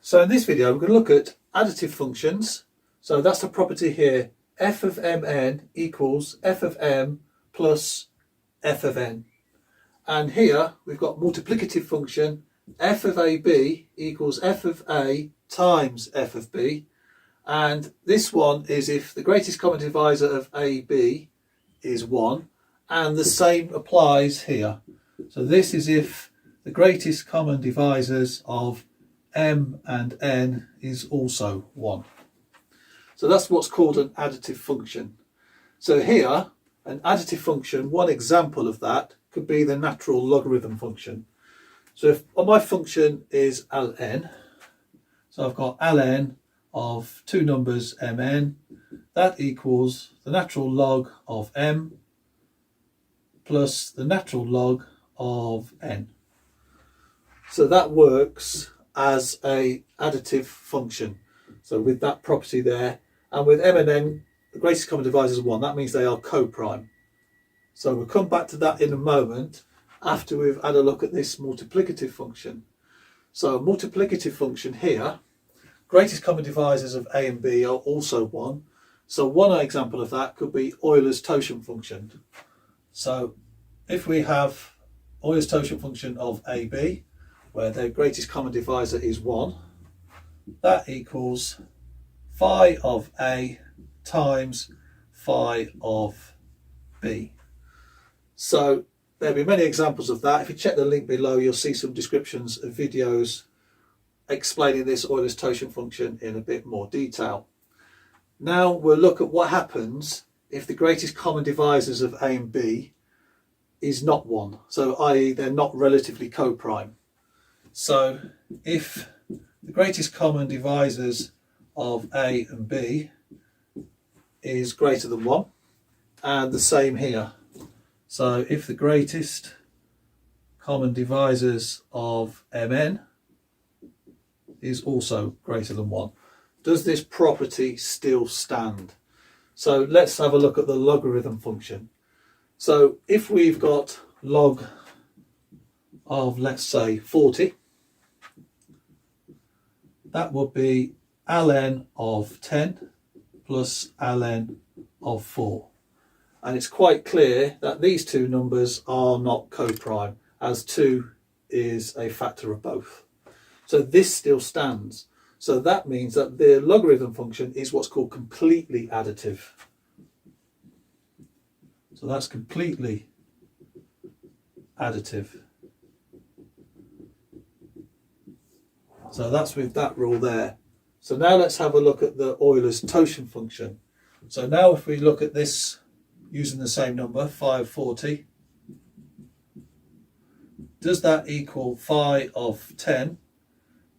So in this video we're going to look at additive functions. So that's the property here, f of mn equals f of m plus f of n. And here we've got multiplicative function, f of ab equals f of a times f of b. And this one is if the greatest common divisor of ab is 1, and the same applies here. So this is if the greatest common divisors of m and n is also 1. So that's what's called an additive function. So here, an additive function, one example of that could be the natural logarithm function. So if my function is ln, so I've got ln of two numbers mn, that equals the natural log of m plus the natural log of n. So that works as a additive function. So with that property there, and with m and n, the greatest common divisor is 1. That means they are co-prime. So we'll come back to that in a moment after we've had a look at this multiplicative function. So a multiplicative function here, greatest common divisors of a and b are also 1. So one example of that could be Euler's totient function. So if we have Euler's totient function of ab, where the greatest common divisor is 1, that equals phi of a times phi of b. So there'll be many examples of that. If you check the link below, you'll see some descriptions of videos explaining this Euler's totient function in a bit more detail. Now we'll look at what happens if the greatest common divisors of a and b is not 1, so i.e. they're not relatively co-prime. So if the greatest common divisors of a and b is greater than 1, and the same here. So if the greatest common divisors of mn is also greater than 1, does this property still stand? So let's have a look at the logarithm function. So if we've got log of, let's say, 40, that would be ln of 10 plus ln of 4. And it's quite clear that these two numbers are not co-prime, as 2 is a factor of both. So this still stands. So that means that the logarithm function is what's called completely additive. So that's completely additive. So that's with that rule there. So now let's have a look at the Euler's totient function. So now if we look at this using the same number, phi of 40, does that equal phi of 10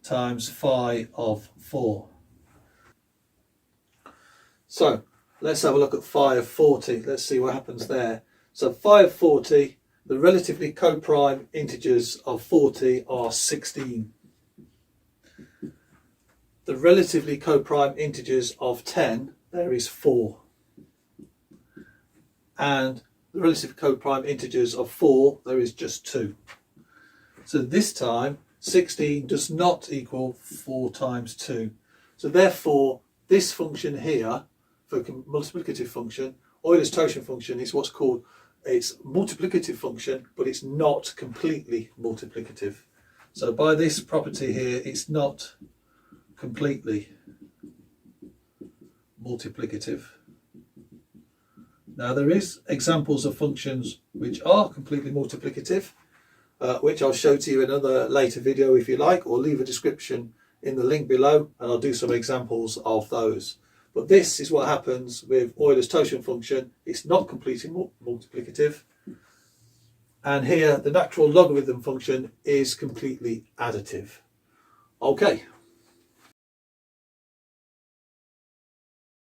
times phi of 4? So let's have a look at phi of 40. Let's see what happens there. So phi of 40, the relatively co-prime integers of 40 are 16. The relatively co-prime integers of 10, there is 4. And the relative co-prime integers of 4, there is just 2. So this time 16 does not equal 4 times 2. So therefore this function here, for multiplicative function, Euler's totient function, is what's called, it's multiplicative function, but it's not completely multiplicative. So by this property here, it's not completely multiplicative. Now there is examples of functions which are completely multiplicative, which I'll show to you in another later video if you like, or leave a description in the link below and I'll do some examples of those. But this is what happens with Euler's totient function. It's not completely multiplicative. And here the natural logarithm function is completely additive. Okay.